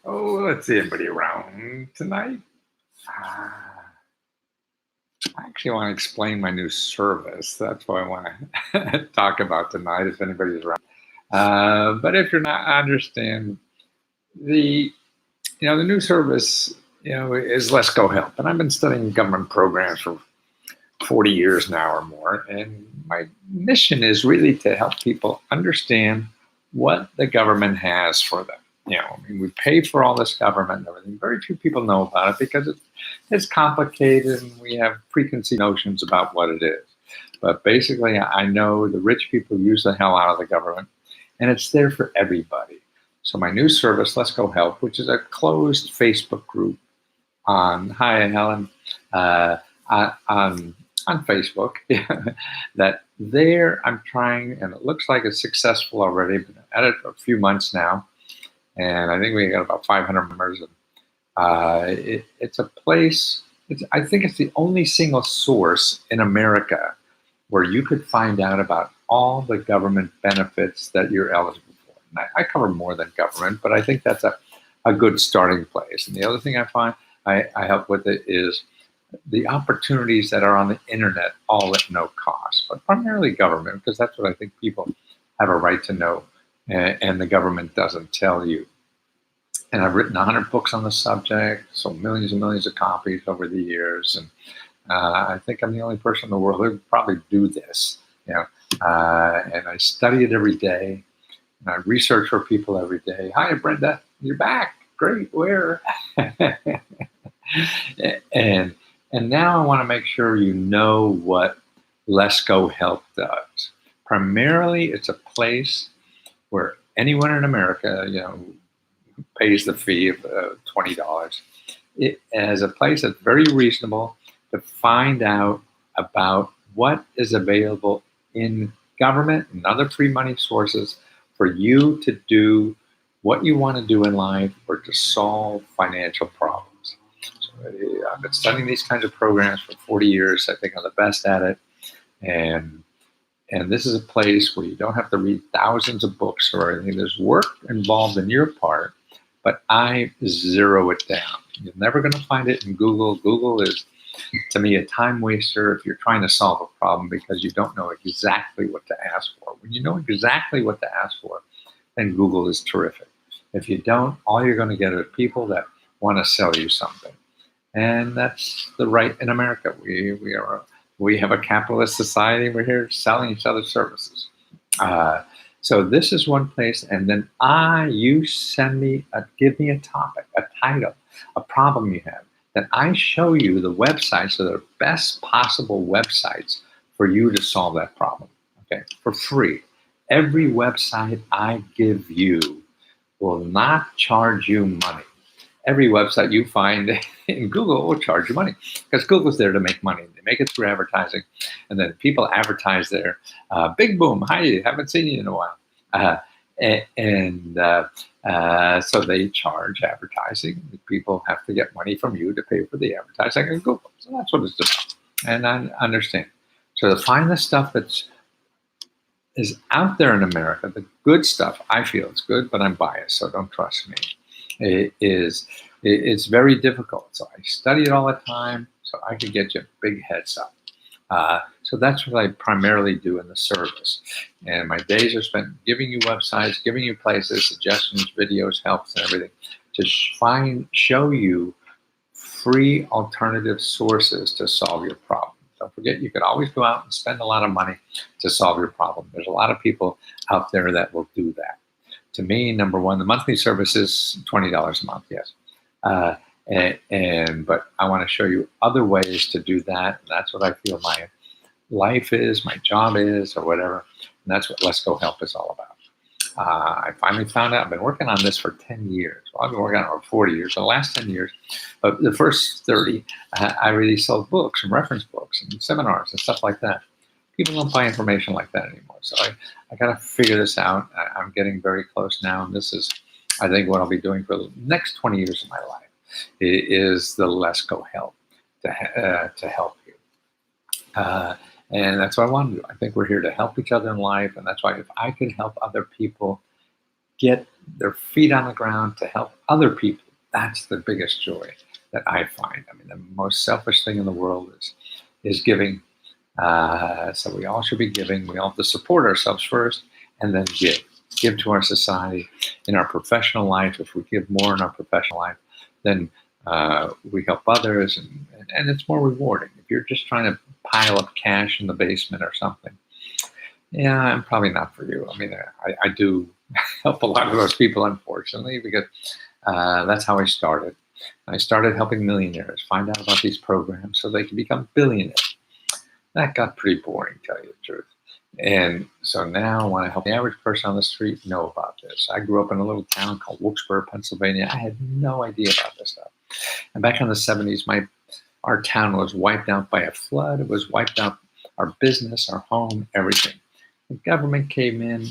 Oh, let's see anybody around tonight. Ah, I actually want to explain my new service. That's what I want to talk about tonight, if anybody's around. But if you're not, I understand the the new service is Let's Go Help, and I've been studying government programs for 40 years now or more, and my mission is really to help people understand what the government has for them. I mean, we pay for all this government and everything. Very few people know about it because it's complicated and we have preconceived notions about what it is. But basically, I know the rich people use the hell out of the government, and it's there for everybody. So my new service, Let's Go Help, which is a closed Facebook group on Hi Helen on Facebook, that there I'm trying, and it looks like it's successful already. Been at it for a few months now, and I think we got about 500 members. And it's a place. I think it's the only single source in America where you could find out about all the government benefits that you're eligible for. And I cover more than government, but I think that's a good starting place. And the other thing I find I help with it is the opportunities that are on the internet, all at no cost, but primarily government, because that's what I think people have a right to know, and the government doesn't tell you. And I've written 100 books on the subject, sold millions and millions of copies over the years, and I think I'm the only person in the world who would probably do this. And I study it every day, and I research for people every day. Hi, Brenda, you're back. Great, where? And now I want to make sure you know what Let's Go Help does. Primarily, it's a place where anyone in America, pays the fee of $20. It as a place that's very reasonable to find out about what is available in government and other free money sources for you to do what you want to do in life or to solve financial problems. I've been studying these kinds of programs for 40 years. I think I'm the best at it. And this is a place where you don't have to read thousands of books or anything. There's work involved in your part, but I zero it down. You're never going to find it in Google. Google is, to me, a time waster if you're trying to solve a problem because you don't know exactly what to ask for. When you know exactly what to ask for, then Google is terrific. If you don't, all you're going to get are people that want to sell you something. And that's the right in America. We have a capitalist society. We're here selling each other services. So this is one place, and then you give me a topic, a title, a problem you have. Then I show you the websites, so the best possible websites for you to solve that problem. Okay, for free. Every website I give you will not charge you money. Every website you find in Google will charge you money because Google's there to make money. They make it through advertising, and then people advertise there. Big boom! Hi, haven't seen you in a while. So they charge advertising. People have to get money from you to pay for the advertising on Google. So that's what it's about, and I understand. So to find the stuff is out there in America, the good stuff, I feel it's good, but I'm biased, so don't trust me. It's very difficult. So I study it all the time so I can get you a big heads up. So that's what I primarily do in the service. And my days are spent giving you websites, giving you places, suggestions, videos, helps, and everything to show you free alternative sources to solve your problem. Don't forget, you could always go out and spend a lot of money to solve your problem. There's a lot of people out there that will do that. To me, number one, the monthly service is $20 a month, yes. But I want to show you other ways to do that. And that's what I feel my life is, my job is, or whatever. And that's what Let's Go Help is all about. I finally found out, I've been working on this for 10 years. Well, I've been working on it for 40 years, the last 10 years. But the first 30, I really sold books and reference books and seminars and stuff like that. People don't buy information like that anymore. So I got to figure this out. I'm getting very close now. And this is, I think, what I'll be doing for the next 20 years of my life is the Let's Go Help to help you. And that's what I want to do. I think we're here to help each other in life. And that's why if I can help other people get their feet on the ground to help other people. That's the biggest joy that I find. I mean, the most selfish thing in the world is giving. So we all should be giving. We all have to support ourselves first, and then give. Give to our society. In our professional life, if we give more in our professional life, then we help others, and it's more rewarding. If you're just trying to pile up cash in the basement or something, yeah, I'm probably not for you. I mean, I do help a lot of those people, unfortunately, because that's how I started. I started helping millionaires find out about these programs so they can become billionaires. That got pretty boring, to tell you the truth. And so now I want to help the average person on the street know about this. I grew up in a little town called Wilkesboro, Pennsylvania. I had no idea about this stuff. And back in the 70s, our town was wiped out by a flood. It was wiped out our business, our home, everything. The government came in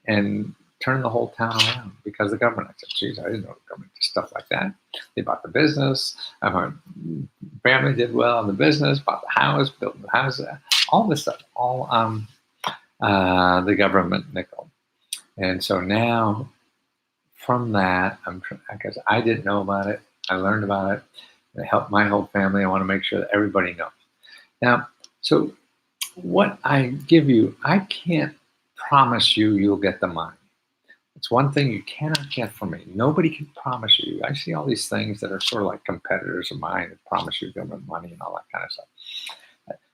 and turned the whole town around because the government. I said, geez, I didn't know the government did stuff like that. They bought the business. My family did well in the business, bought the house, built the house, all this stuff, all the government nickel. And so now from that, because I didn't know about it, I learned about it. It helped my whole family. I want to make sure that everybody knows. Now, so what I give you, I can't promise you'll get the money. It's one thing you cannot get from me. Nobody can promise you. I see all these things that are sort of like competitors of mine that promise you government money and all that kind of stuff.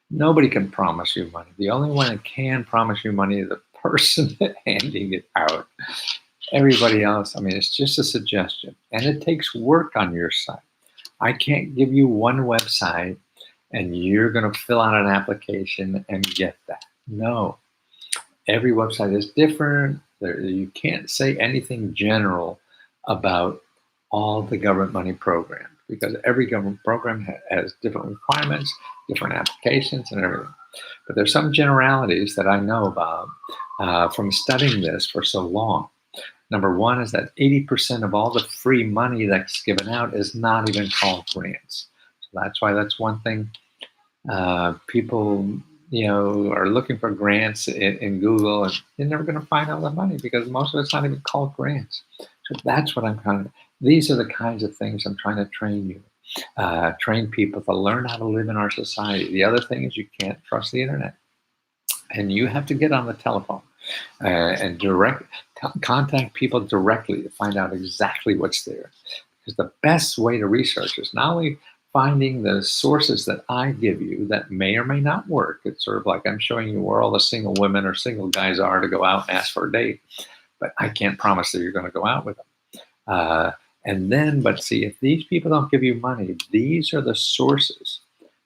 Nobody can promise you money. The only one that can promise you money is the person handing it out. Everybody else, I mean, it's just a suggestion. And it takes work on your side. I can't give you one website and you're going to fill out an application and get that. No. Every website is different. You can't say anything general about all the government money programs because every government program has different requirements, different applications, and everything. But there's some generalities that I know about from studying this for so long. Number one is that 80% of all the free money that's given out is not even called grants. So that's one thing. People, are looking for grants in Google, and they're never going to find all the money because most of it's not even called grants. So that's what I'm trying to. These are the kinds of things I'm trying to train you, train people to learn how to live in our society. The other thing is you can't trust the internet, and you have to get on the telephone and contact people directly to find out exactly what's there. Because the best way to research is not only finding the sources that I give you that may or may not work. It's sort of like I'm showing you where all the single women or single guys are to go out and ask for a date, but I can't promise that you're going to go out with them. But see, if these people don't give you money, these are the sources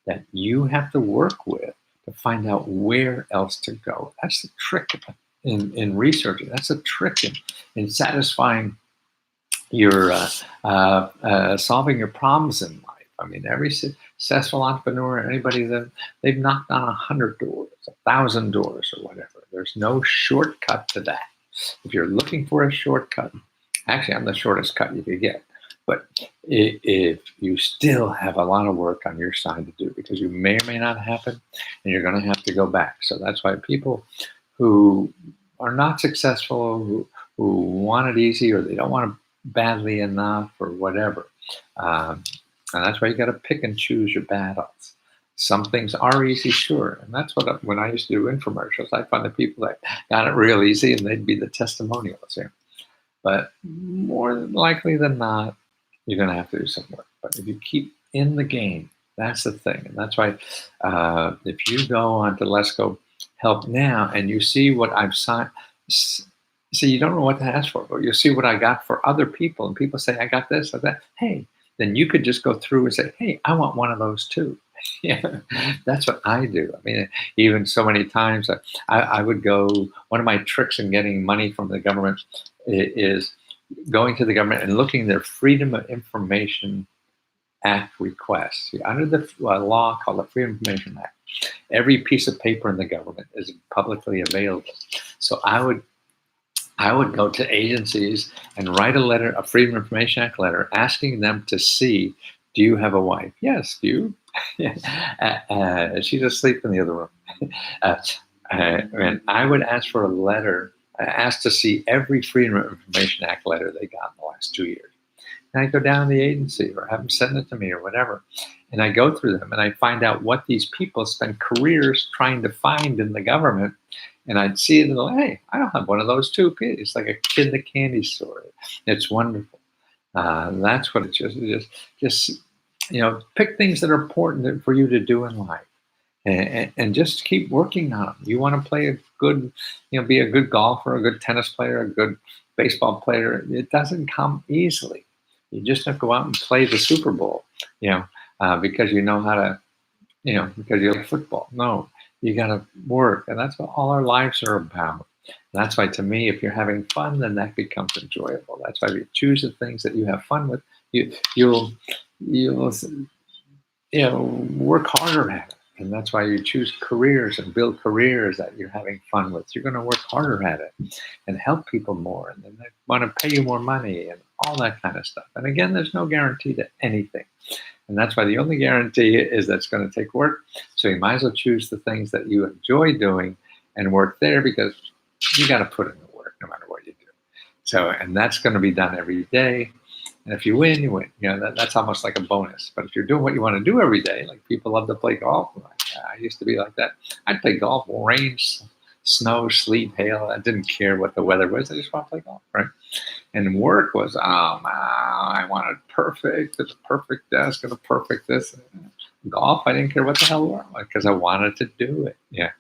that you have to work with to find out where else to go. That's the trick in researching. That's the trick in satisfying your solving your problems in life. I mean, every successful entrepreneur, anybody that they've knocked on 100 doors, 1,000 doors, or whatever. There's no shortcut to that. If you're looking for a shortcut, actually, I'm the shortest cut you could get. But if you still have a lot of work on your side to do, because you may or may not happen, and you're going to have to go back. So that's why people who are not successful, who want it easy, or they don't want it badly enough, or whatever. And that's why you got to pick and choose your battles. Some things are easy, sure. And that's what, when I used to do infomercials, I find the people that got it real easy and they'd be the testimonials here. But more likely than not, you're going to have to do some work. But if you keep in the game, that's the thing. And that's why if you go on to Let's Go Help Now and you see what I've signed, see, you don't know what to ask for, but you'll see what I got for other people. And people say, I got this or that. Hey, then you could just go through and say, hey, I want one of those too. Yeah, that's what I do. I mean, even so many times I would go, one of my tricks in getting money from the government is going to the government and looking at their Freedom of Information Act requests. Under the law called the Freedom of Information Act, every piece of paper in the government is publicly available. So I would go to agencies and write a letter, a Freedom of Information Act letter, asking them to see, do you have a wife? Yes, do you? She's asleep in the other room. And I would ask for a letter asked to see every Freedom of Information Act letter they got in the last 2 years. And I go down to the agency or have them send it to me or whatever. And I go through them and I find out what these people spend careers trying to find in the government. And I'd see it and go, hey, I don't have one of those too. It's like a kid in the candy store. It's wonderful. That's what it's just, pick things that are important for you to do in life. And just keep working on them. You want to play a good, be a good golfer, a good tennis player, a good baseball player. It doesn't come easily. You just don't go out and play the Super Bowl, because you know how to, because you like football. No, you got to work. And that's what all our lives are about. And that's why, to me, if you're having fun, then that becomes enjoyable. That's why you choose the things that you have fun with. You'll work harder at it. And that's why you choose careers and build careers that you're having fun with. You're going to work harder at it and help people more. And then they want to pay you more money and all that kind of stuff. And again, there's no guarantee to anything. And that's why the only guarantee is that it's going to take work. So you might as well choose the things that you enjoy doing and work there, because you got to put in the work no matter what you do. So, and that's going to be done every day. And if you win, you win. That's almost like a bonus. But if you're doing what you want to do every day, like people love to play golf. I used to be like that. I'd play golf, rain, snow, sleet, hail. I didn't care what the weather was. I just want to play golf, right? And work was, I wanted perfect. It's a perfect desk and a perfect this. Golf, I didn't care what the hell it was, because I wanted to do it. Yeah.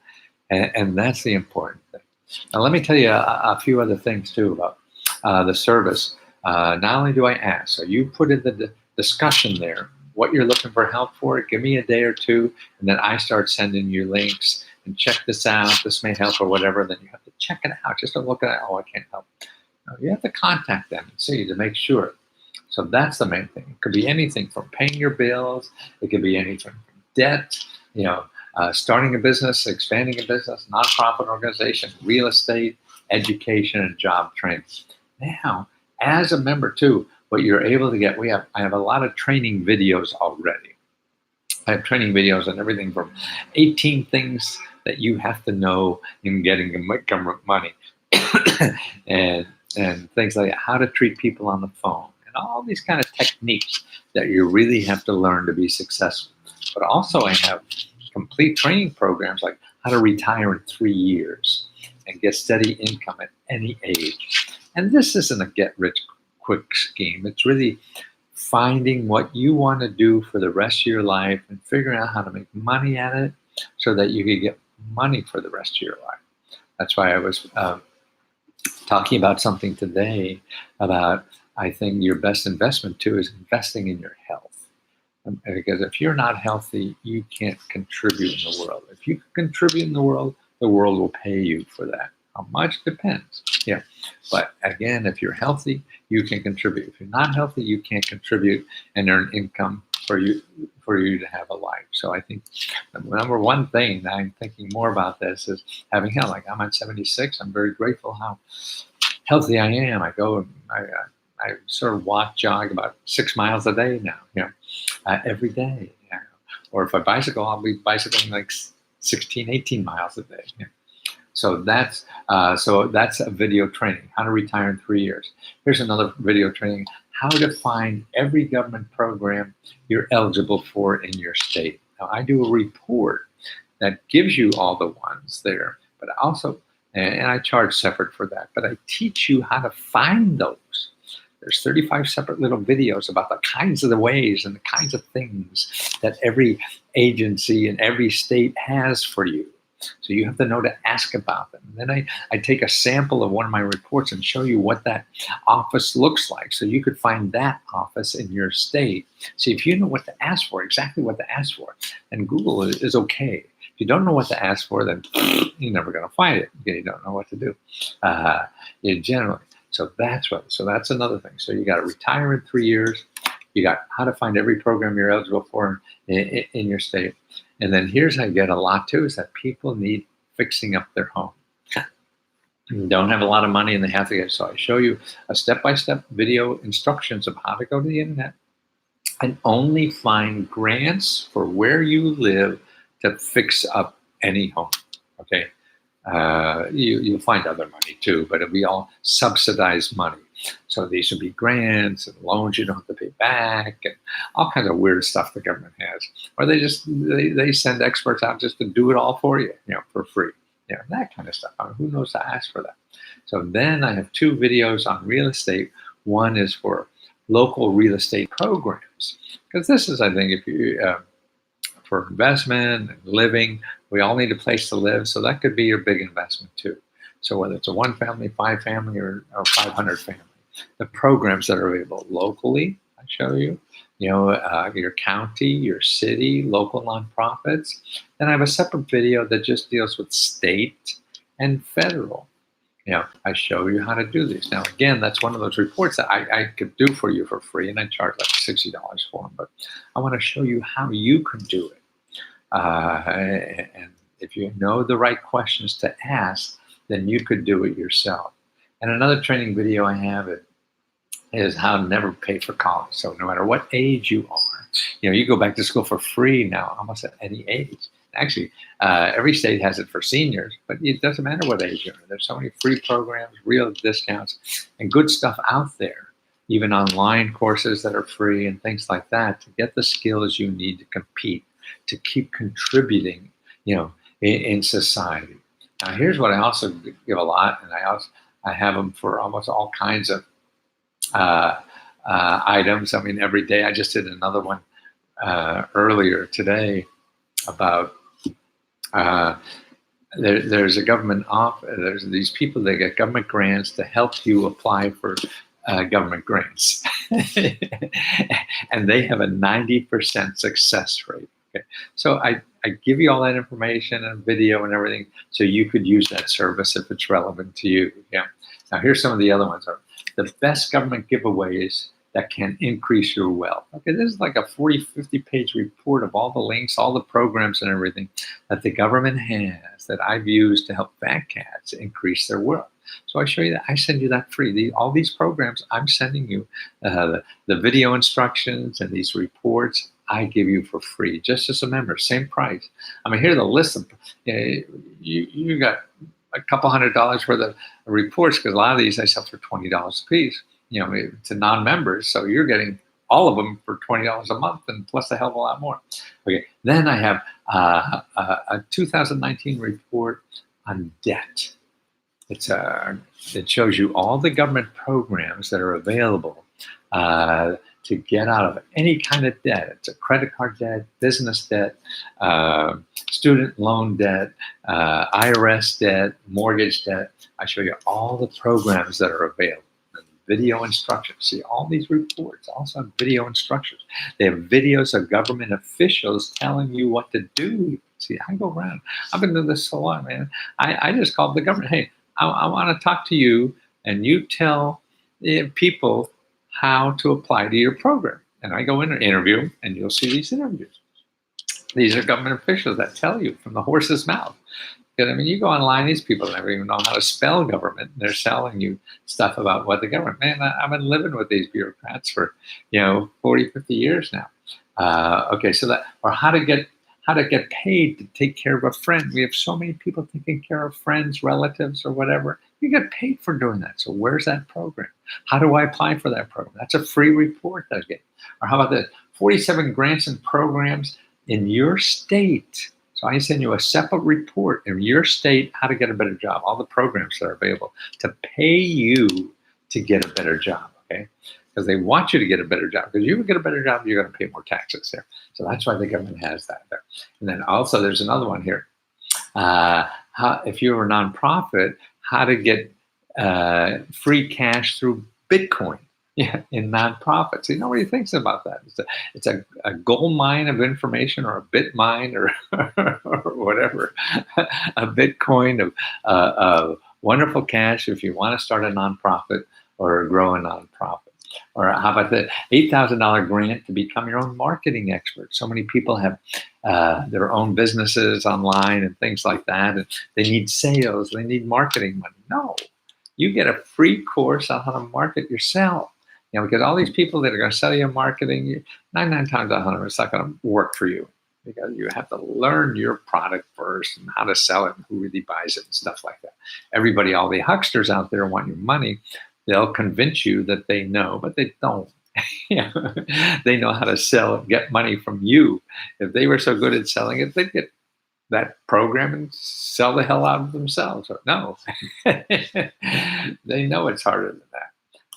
And that's the important thing. Now, let me tell you a few other things, too, about the service. Not only do I ask, so you put in the discussion there, what you're looking for help for, give me a day or two, and then I start sending you links and check this out, this may help or whatever. Then you have to check it out. Just don't look at it, I can't help. No, you have to contact them and see to make sure. So that's the main thing. It could be anything from paying your bills. It could be anything from debt, starting a business, expanding a business, nonprofit organization, real estate, education, and job training. Now, as a member too, what you're able to get, I have a lot of training videos already. I have training videos on everything from 18 things that you have to know in getting government money, and things like how to treat people on the phone, and all these kind of techniques that you really have to learn to be successful. But also I have complete training programs like how to retire in 3 years and get steady income at any age. And this isn't a get-rich-quick scheme. It's really finding what you want to do for the rest of your life and figuring out how to make money at it so that you can get money for the rest of your life. That's why I was talking about something today about, I think your best investment, too, is investing in your health. Because if you're not healthy, you can't contribute in the world. If you can contribute in the world will pay you for that. How much depends. Yeah. But again, if you're healthy, you can contribute. If you're not healthy, you can't contribute and earn income for you to have a life. So I think the number one thing that I'm thinking more about this is having health. Like I'm at 76. I'm very grateful how healthy I am. I go and I sort of jog about 6 miles a day now, every day. Or if I bicycle, I'll be bicycling like 16, 18 miles a day. So that's a video training, how to retire in 3 years. Here's another video training, how to find every government program you're eligible for in your state. Now, I do a report that gives you all the ones there, but also, and I charge separate for that, but I teach you how to find those. There's 35 separate little videos about the kinds of the ways and the kinds of things that every agency in every state has for you. So you have to know to ask about them. And then I take a sample of one of my reports and show you what that office looks like. So you could find that office in your state. See, if you know what to ask for, exactly what to ask for, and Google is okay. If you don't know what to ask for, then you're never going to find it because you don't know what to do generally. So that's another thing. So you got to retire in 3 years. You got how to find every program you're eligible for in your state. And then here's how you get a lot too, is that people need fixing up their home. Don't have a lot of money and they have to get, so I show you a step-by-step video instructions of how to go to the internet and only find grants for where you live to fix up any home, okay? You'll find other money too, but it'll be all subsidized money. So these would be grants and loans you don't have to pay back, and all kinds of weird stuff the government has. Or they send experts out just to do it all for you, for free. That kind of stuff. I mean, who knows to ask for that? So then I have 2 videos on real estate. One is for local real estate programs, because this is, I think, if you for investment and living, we all need a place to live. So that could be your big investment too. So whether it's a 1 family, 5 family, or 500 family, the programs that are available locally, I show you, your county, your city, local nonprofits. Then I have a separate video that just deals with state and federal. I show you how to do these. Now, again, that's one of those reports that I could do for you for free, and I charge like $60 for them. But I want to show you how you can do it. And if you know the right questions to ask, then you could do it yourself. And another training video I have is how to never pay for college. So no matter what age you are, you go back to school for free now, almost at any age. Actually, every state has it for seniors, but it doesn't matter what age you're in. There's so many free programs, real discounts, and good stuff out there, even online courses that are free and things like that, to get the skills you need to compete, to keep contributing, in society. Now, here's what I also give a lot, and I have them for almost all kinds of items. I mean, every day. I just did another one earlier today about there's a government there's these people that get government grants to help you apply for government grants, and they have a 90% success rate. Okay, so I give you all that information and video and everything, so you could use that service if it's relevant to you. Yeah. Now here's some of the other ones. The best government giveaways that can increase your wealth. Okay, this is like a 40, 50-page report of all the links, all the programs and everything that the government has that I've used to help fat cats increase their wealth. So I show you that. I send you that free. All these programs, I'm sending you the video instructions and these reports. I give you for free, just as a member, same price. I mean, here's the list of you got a couple $100 worth of reports, because a lot of these I sell for $20 a piece. To non-members, so you're getting all of them for $20 a month, and plus a hell of a lot more. Okay, then I have a 2019 report on debt. It shows you all the government programs that are available to get out of any kind of debt. It's a credit card debt, business debt, student loan debt, IRS debt, mortgage debt. I show you all the programs that are available. Video instructions. See, all these reports also have video instructions. They have videos of government officials telling you what to do. See, I go around. I've been doing this so long, man. I just called the government. Hey, I want to talk to you, and you tell people how to apply to your program. And I go in and interview, and you'll see these interviews. These are government officials that tell you from the horse's mouth. Because, I mean, you go online, these people never even know how to spell government. They're selling you stuff about what the government. Man, I've been living with these bureaucrats for, 40, 50 years now. Okay, so that, or how to get paid to take care of a friend. We have so many people taking care of friends, relatives, or whatever. You get paid for doing that. So where's that program? How do I apply for that program? That's a free report that I get. Or how about this? 47 grants and programs in your state. So I send you a separate report in your state, how to get a better job, all the programs that are available to pay you to get a better job, okay? Because they want you to get a better job. Because you get a better job, you're going to pay more taxes there. So that's why the government has that there. And then also there's another one here. If you're a nonprofit, how to get free cash through Bitcoin. Yeah, in nonprofits. See, nobody thinks about that. It's a gold mine of information, or a bit mine, or whatever. A Bitcoin of wonderful cash if you want to start a nonprofit or grow a nonprofit. Or how about the $8,000 grant to become your own marketing expert? So many people have their own businesses online and things like that, and they need sales, they need marketing money. No, you get a free course on how to market yourself. Because all these people that are going to sell you marketing, 99 times out of 100, it's not going to work for you. because you have to learn your product first and how to sell it and who really buys it and stuff like that. Everybody, all the hucksters out there want your money. They'll convince you that they know, but they don't. Yeah, they know how to sell and get money from you. If they were so good at selling it, they'd get that program and sell the hell out of themselves. No, they know it's harder than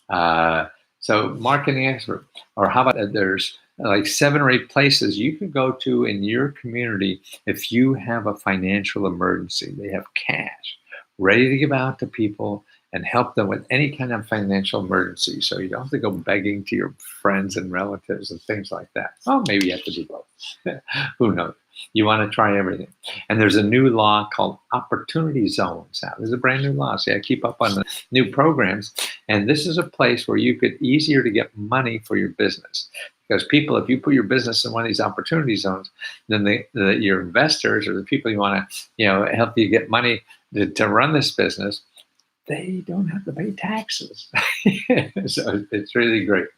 that. So marketing expert, or how about there's like 7 or 8 places you can go to in your community if you have a financial emergency. They have cash ready to give out to people and help them with any kind of financial emergency. So you don't have to go begging to your friends and relatives and things like that. Well, maybe you have to do both. Who knows? You want to try everything. And there's a new law called opportunity zones now. There's a brand new law. So I keep up on the new programs. And this is a place where you could easier to get money for your business. Because people, if you put your business in one of these opportunity zones, then your investors or the people you want to, help you get money to run this business, they don't have to pay taxes. So it's really great.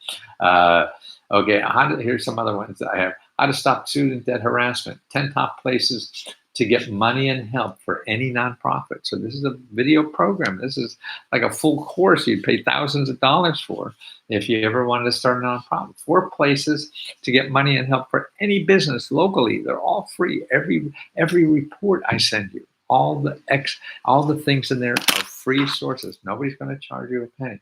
Okay, here's some other ones that I have. How to stop student debt harassment. 10 top places to get money and help for any nonprofit. So this is a video program. This is like a full course you'd pay thousands of dollars for if you ever wanted to start a nonprofit. 4 places to get money and help for any business locally. They're all free. Every report I send you, all the things in there are free sources. Nobody's going to charge you a penny.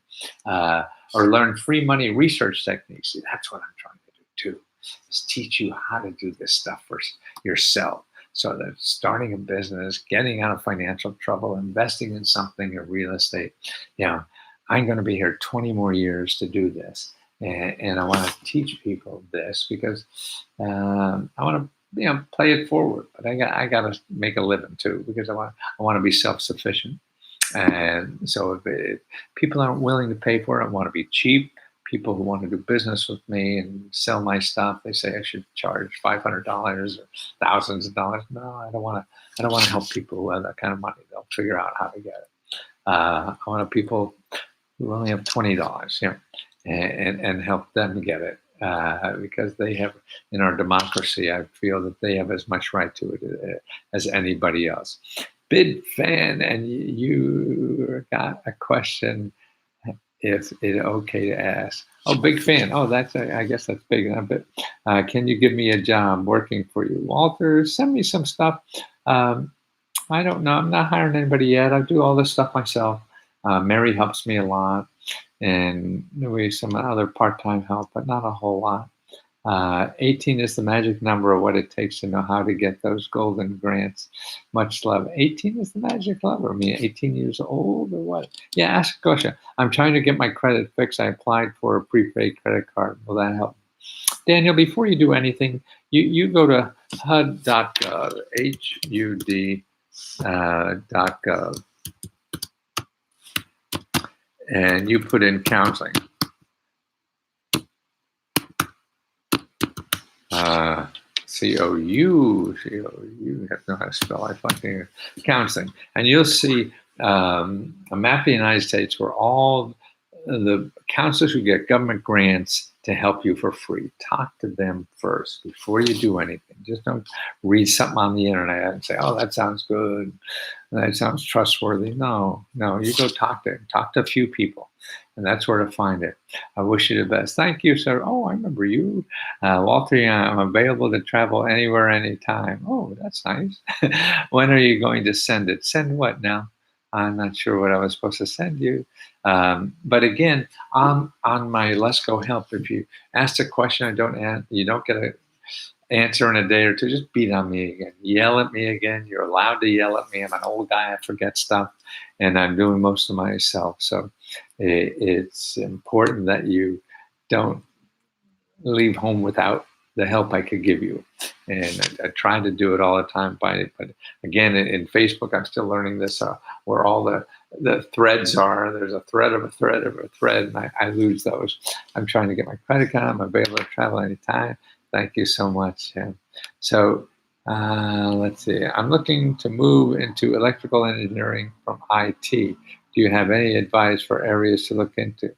Or learn free money research techniques. See, that's what I'm trying to do too. Is teach you how to do this stuff for yourself. So that starting a business, getting out of financial trouble, investing in something or real estate. I'm going to be here 20 more years to do this. And I want to teach people this because I want to play it forward. But I got to make a living too because I want to be self-sufficient. And so if people aren't willing to pay for it, I want to be cheap. People who want to do business with me and sell my stuff, they say I should charge $500 or thousands of dollars. No, I don't want to help people who have that kind of money. They'll figure out how to get it. I want people who only have $20, and help them get it. Because they have, in our democracy, I feel that they have as much right to it as anybody else. Big fan, and you got a question. Is it okay to ask? Oh, big fan. Oh, I guess that's big. Can you give me a job working for you? Walter, send me some stuff. I don't know. I'm not hiring anybody yet. I do all this stuff myself. Mary helps me a lot. And we some other part-time help, but not a whole lot. 18 is the magic number of what it takes to know how to get those golden grants. Much love. 18 is the magic number. I mean, 18 years old or what? Yeah, ask a question. I'm trying to get my credit fixed. I applied for a prepaid credit card. Will that help? Daniel, before you do anything, you go to HUD.gov, HUD.gov, and you put in counseling. C-O-U, you have to know how to spell. I fucking counseling, and you'll see a map of the United States where all the counselors who get government grants to help you for free. Talk to them first before you do anything. Just don't read something on the internet and say, "Oh, that sounds good. That sounds trustworthy." No, you go talk to a few people. And that's where to find it. I wish you the best. Thank you, sir. Oh, I remember you. Walter, I'm available to travel anywhere, anytime. Oh, that's nice. When are you going to send it? Send what now? I'm not sure what I was supposed to send you. But again, on my Let's Go Help, if you ask a question you don't get an answer in a day or two, just beat on me again. Yell at me again. You're allowed to yell at me. I'm an old guy. I forget stuff. And I'm doing most of myself. So it's important that you don't leave home without the help I could give you. And I try to do it all the time. But again, in Facebook, I'm still learning this, where all the threads are. There's a thread of a thread of a thread, and I lose those. I'm trying to get my credit card. I'm available to travel anytime. Thank you so much. Yeah. So let's see. I'm looking to move into electrical engineering from IT. Do you have any advice for areas to look into?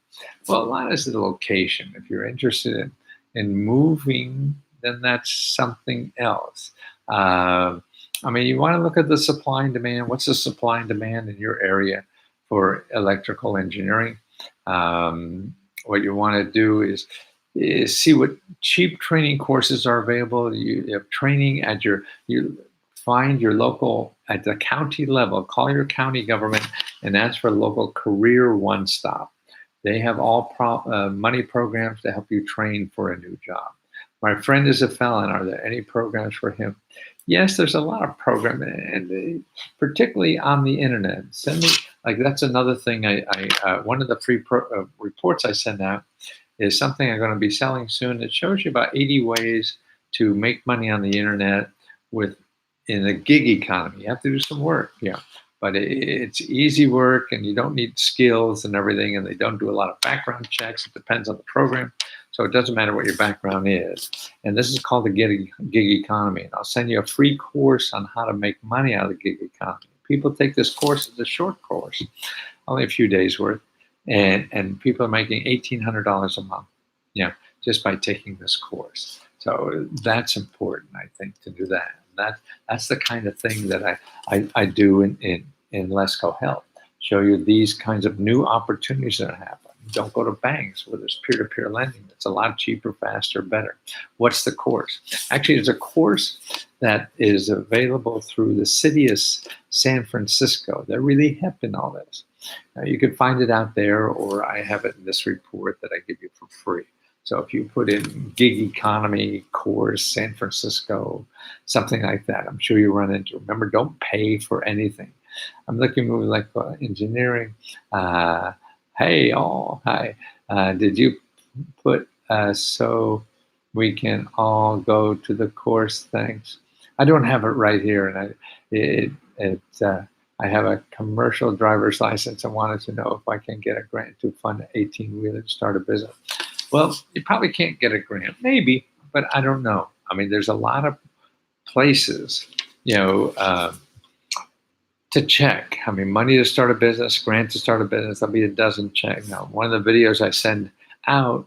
Well, a lot is the location. If you're interested in moving then that's something else. Uh, I mean, you want to look at the supply and demand. What's the supply and demand in your area for electrical engineering? What you want to do is see what cheap training courses are available. You have training at you find your local at the county level. Call your county government and ask for a local career one stop. They have all money programs to help you train for a new job. My friend is a felon. Are there any programs for him? Yes, there's a lot of programs, and particularly on the internet. Send me, like, that's another thing. One of the free reports I send out is something I'm going to be selling soon. It shows you about 80 ways to make money on the internet in the gig economy. You have to do some work, yeah, but it's easy work, and you don't need skills and everything, and they don't do a lot of background checks. It depends on the program, so it doesn't matter what your background is. And this is called the gig economy. And I'll send you a free course on how to make money out of the gig economy. People take this course. It's a short course, only a few days worth, and people are making $1,800 a month, yeah, just by taking this course. So that's important, I think, to do that. That's the kind of thing that I do in Lesco Health. Show you these kinds of new opportunities that happen. Don't go to banks where there's peer-to-peer lending. It's a lot cheaper, faster, better. What's the course? Actually, there's a course that is available through the city of San Francisco. They're really hip in all this. You can find it out there, or I have it in this report that I give you for free. So if you put in gig economy course, San Francisco, something like that, I'm sure you run into. Remember, don't pay for anything. I'm looking at movies like engineering. Hey, all, hi. Did you put so we can all go to the course? Thanks. I don't have it right here, and I have a commercial driver's license. I wanted to know if I can get a grant to fund an 18-wheeler to start a business. Well, you probably can't get a grant, maybe, but I don't know. I mean, there's a lot of places, to check. I mean, money to start a business, grant to start a business. There'll be a dozen check. Now, one of the videos I send out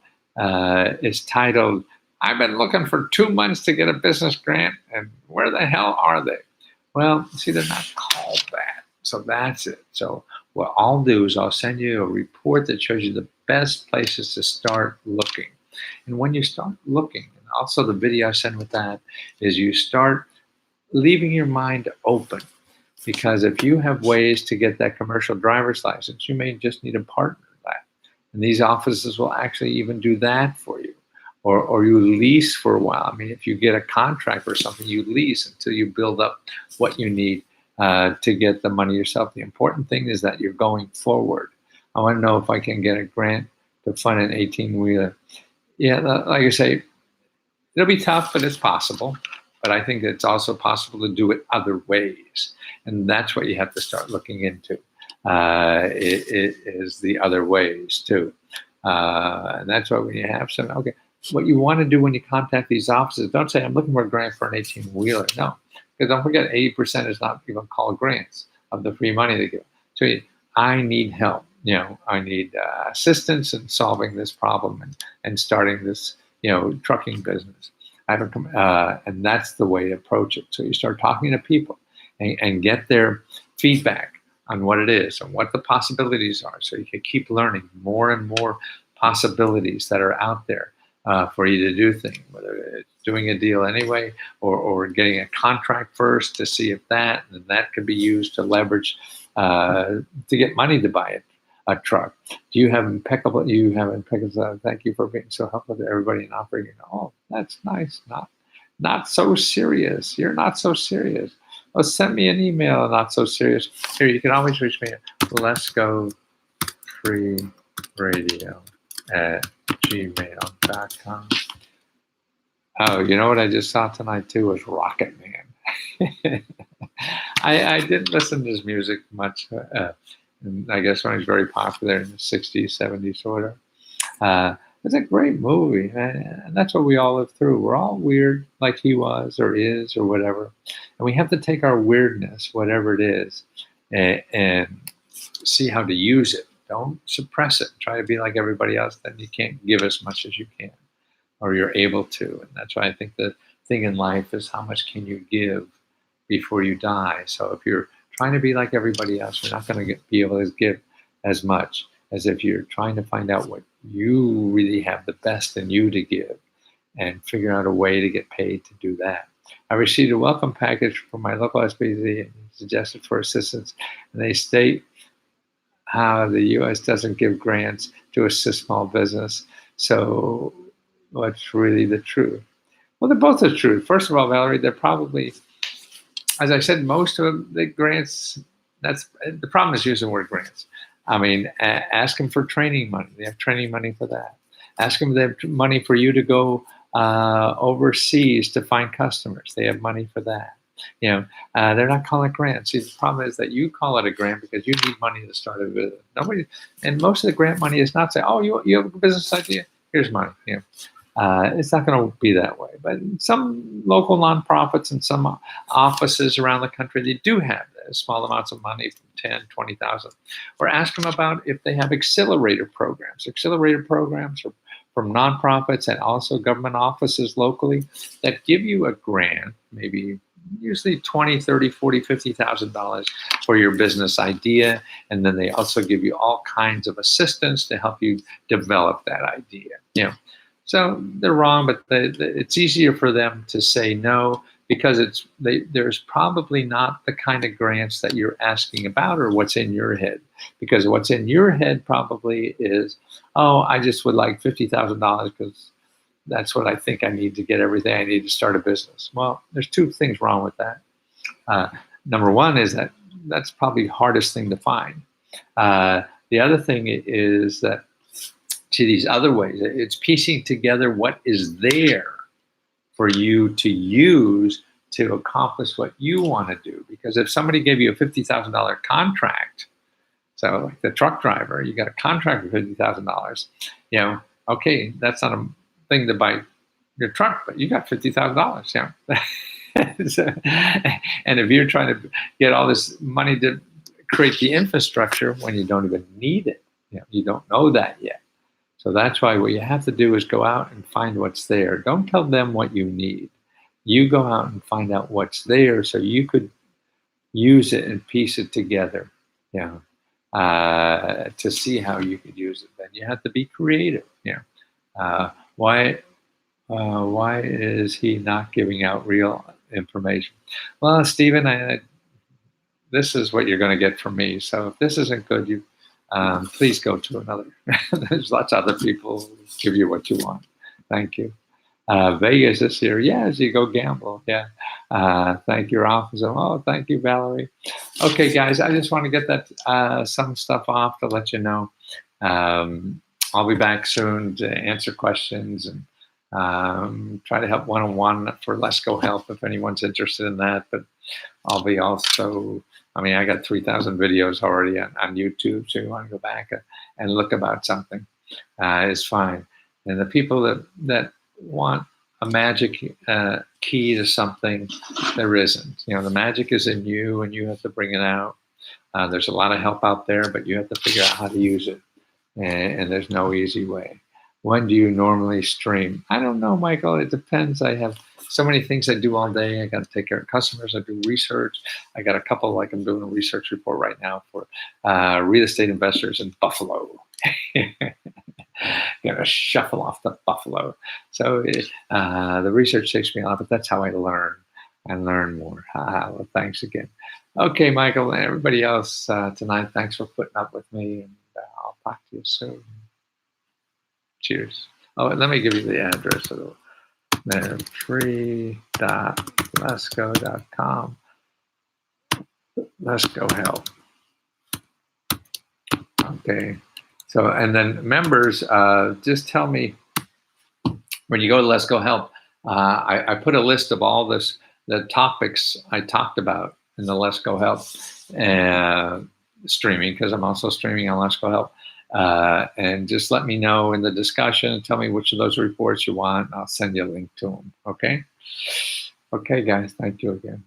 is titled, "I've been looking for 2 months to get a business grant, and where the hell are they?" Well, see, they're not called that. So that's it. So what I'll do is I'll send you a report that shows you the best places to start looking. And when you start looking, and also the video I send with that, is you start leaving your mind open. Because if you have ways to get that commercial driver's license, you may just need a partner in that. And these offices will actually even do that for you. Or you lease for a while. I mean, if you get a contract or something, you lease until you build up what you need to get the money yourself. The important thing is that you're going forward. I want to know if I can get a grant to fund an 18-wheeler. Yeah, like I say, it'll be tough, but it's possible. But I think it's also possible to do it other ways. And that's what you have to start looking into, it is the other ways too. And that's why when you have some, okay, what you want to do when you contact these offices, don't say, "I'm looking for a grant for an 18-wheeler. No, because don't forget, 80% is not even called grants of the free money they give. So I need help. I need assistance in solving this problem and starting this, trucking business. And that's the way to approach it. So you start talking to people and get their feedback on what it is and what the possibilities are. So you can keep learning more and more possibilities that are out there for you to do things, whether it's doing a deal anyway or getting a contract first to see if and that could be used to leverage to get money to buy a truck. Do you have impeccable? Thank you for being so helpful to everybody and operating. Oh, that's nice. Not so serious. You're not so serious. Well, send me an email. Not so serious. Here, you can always reach me at letsgofreeradio@gmail.com. Oh, you know what I just saw tonight too was Rocket Man. I didn't listen to his music much. And I guess when he was very popular in the 60s, 70s, sort of. It's a great movie, and that's what we all live through. We're all weird like he was or is or whatever. And we have to take our weirdness, whatever it is, and see how to use it. Don't suppress it. Try to be like everybody else, then you can't give as much as you can. or you're able to. And that's why I think the thing in life is how much can you give before you die. So if you're trying to be like everybody else, you're not going to be able to give as much as if you're trying to find out what you really have the best in you to give and figure out a way to get paid to do that. I received a welcome package from my local SBZ and suggested for assistance, and they state how the U.S. doesn't give grants to assist small business. So what's really the truth? Well, they're both the truth. First of all, Valerie, they're probably, as I said, most of the grants, that's the problem is using the word grants. I mean, ask them for training money. They have training money for that. Ask them, they have money for you to go overseas to find customers. They have money for that. You know, they're not calling it grants. See, the problem is that you call it a grant because you need money to start a business. Nobody, and most of the grant money is not saying, "Oh, you have a business idea? Here's money." You know, it's not going to be that way. But some local nonprofits and some offices around the country, they do have small amounts of money from 10, 20,000. Or ask them about if they have accelerator programs. Accelerator programs are from nonprofits and also government offices locally that give you a grant, maybe usually 20, 30, 40, $50,000 for your business idea. And then they also give you all kinds of assistance to help you develop that idea. You know, so they're wrong, but it's easier for them to say no because there's probably not the kind of grants that you're asking about or what's in your head. Because what's in your head probably is, oh, I just would like $50,000 because that's what I think I need to get everything I need to start a business. Well, there's two things wrong with that. Number one is that that's probably the hardest thing to find. The other thing is that to these other ways, it's piecing together what is there for you to use to accomplish what you want to do. Because if somebody gave you a $50,000 contract, so like the truck driver, you got a contract for $50,000, you know, okay, that's not a thing to buy your truck, but you got $50,000, you know. So, and if you're trying to get all this money to create the infrastructure when you don't even need it, you know, you don't know that yet. So that's why what you have to do is go out and find what's there. Don't tell them what you need. You go out and find out what's there so you could use it and piece it together, you know, to see how you could use it. Then you have to be creative. You know, why is he not giving out real information? Well, Stephen, this is what you're going to get from me. So if this isn't good, please go to another. There's lots of other people who give you what you want. Thank you. Vegas this year. Yes, you go gamble. Yeah. Thank you, officer. Oh, thank you, Valerie. Okay, guys, I just want to get that some stuff off to let you know. I'll be back soon to answer questions and try to help one-on-one for Let's Go Help if anyone's interested in that. But I'll be also, I mean, I got 3,000 videos already on YouTube, so you want to go back and look about something, it's fine. And the people that want a magic key to something, there isn't. You know, the magic is in you, and you have to bring it out. There's a lot of help out there, but you have to figure out how to use it. And there's no easy way. When do you normally stream? I don't know, Michael. It depends. I have so many things I do all day. I got to take care of customers. I do research. I got a couple, like I'm doing a research report right now for real estate investors in Buffalo. Gonna shuffle off the Buffalo. So the research takes me off, but that's how I learn and learn more. Well, thanks again. Okay, Michael, and everybody else tonight, thanks for putting up with me, and I'll talk to you soon. Cheers. Oh, and let me give you the address of the free.letsgo.com. Let's Go Help. Okay. So, and then members, just tell me when you go to Let's Go Help, I put a list of all the topics I talked about in the Let's Go Help streaming, because I'm also streaming on Let's Go Help. And just let me know in the discussion, tell me which of those reports you want. I'll send you a link to them. Okay? Okay, guys. Thank you again.